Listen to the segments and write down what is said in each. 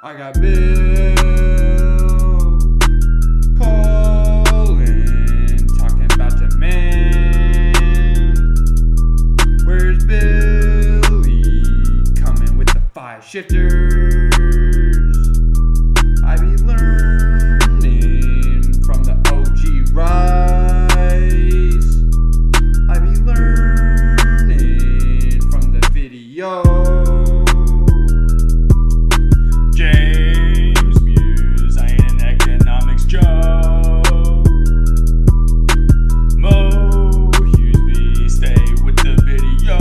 I got Bill calling, talking about demand. Where's Billy? Coming with the 5 shifters. I be learning from the OG rise. I be learning from the video. Muse, I ain't an economics joke. Huseby, stay with the video.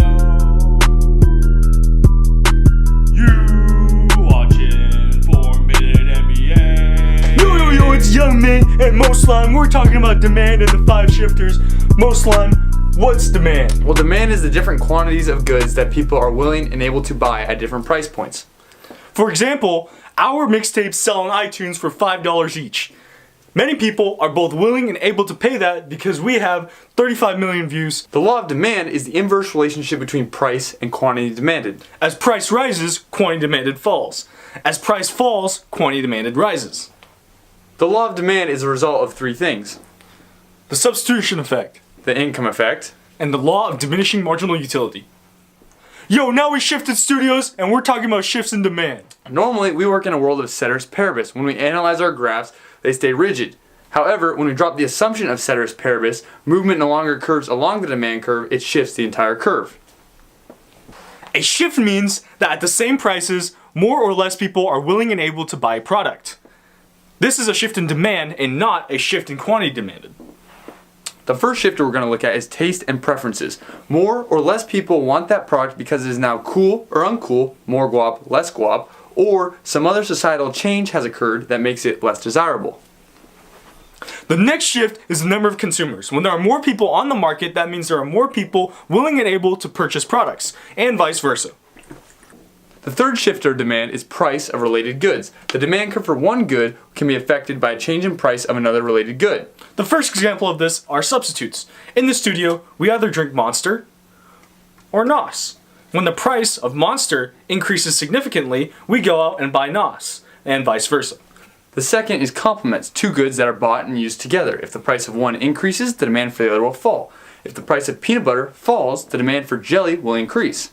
You watching 4-minute NBA. Yo, it's Young Ming and Slime. We're talking about demand and the 5 shifters. Slime, what's demand? Well, demand is the different quantities of goods that people are willing and able to buy at different price points. For example, our mixtapes sell on iTunes for $5 each. Many people are both willing and able to pay that because we have 35 million views. The law of demand is the inverse relationship between price and quantity demanded. As price rises, quantity demanded falls. As price falls, quantity demanded rises. The law of demand is a result of 3 things: The substitution effect, the income effect, and the law of diminishing marginal utility. Yo, now we shifted studios and we're talking about shifts in demand. Normally, we work in a world of ceteris paribus. When we analyze our graphs, they stay rigid. However, when we drop the assumption of ceteris paribus, movement no longer curves along the demand curve, it shifts the entire curve. A shift means that at the same prices, more or less people are willing and able to buy a product. This is a shift in demand and not a shift in quantity demanded. The first shifter we're going to look at is taste and preferences. More or less people want that product because it is now cool or uncool, more guap, less guap, or some other societal change has occurred that makes it less desirable. The next shift is the number of consumers. When there are more people on the market, that means there are more people willing and able to purchase products, and vice versa. The third shifter of demand is price of related goods. The demand curve for one good can be affected by a change in price of another related good. The first example of this are substitutes. In the studio, we either drink Monster or NOS. When the price of Monster increases significantly, we go out and buy NOS, and vice versa. The second is complements, 2 goods that are bought and used together. If the price of one increases, the demand for the other will fall. If the price of peanut butter falls, the demand for jelly will increase.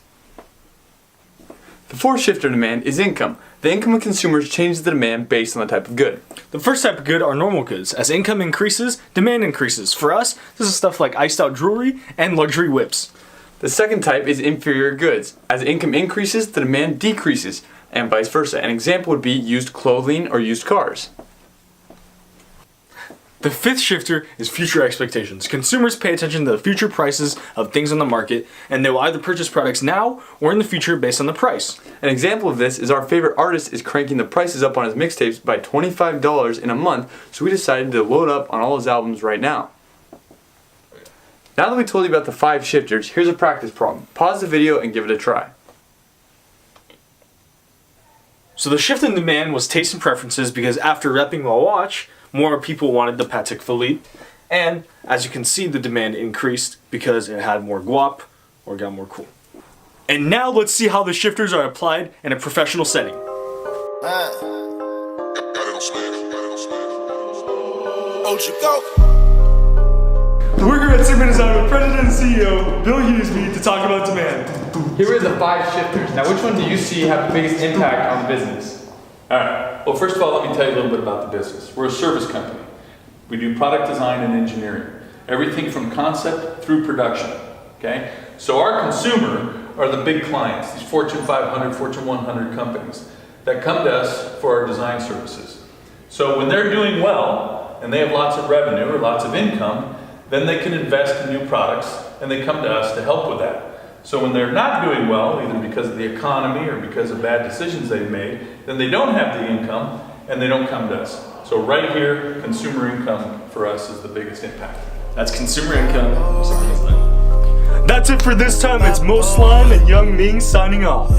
The fourth shifter of demand is income. The income of consumers changes the demand based on the type of good. The first type of good are normal goods. As income increases, demand increases. For us, this is stuff like iced out jewelry and luxury whips. The second type is inferior goods. As income increases, the demand decreases, and vice versa. An example would be used clothing or used cars. The fifth shifter is future expectations. Consumers pay attention to the future prices of things on the market, and they will either purchase products now or in the future based on the price. An example of this is our favorite artist is cranking the prices up on his mixtapes by $25 in a month, so we decided to load up on all his albums right now. Now that we told you about the 5 shifters, here's a practice problem. Pause the video and give it a try. So the shift in demand was taste and preferences because after repping my watch, more people wanted the Patek Philippe, and as you can see, the demand increased because it had more guap or got more cool. And now let's see how the shifters are applied in a professional setting. We're here at Sigma Design with President and CEO Bill Huseby to talk about demand. Here are the 5 shifters. Now which one do you see have the biggest impact on the business? Alright, well first of all let me tell you a little bit about the business. We're a service company. We do product design and engineering. Everything from concept through production. Okay? So our consumer are the big clients, these Fortune 500, Fortune 100 companies that come to us for our design services. So when they're doing well and they have lots of revenue or lots of income, then they can invest in new products and they come to us to help with that. So when they're not doing well, either because of the economy or because of bad decisions they've made, then they don't have the income and they don't come to us. So right here, consumer income for us is the biggest impact. That's consumer income. That's it for this time. It's Slime and Young Ming signing off.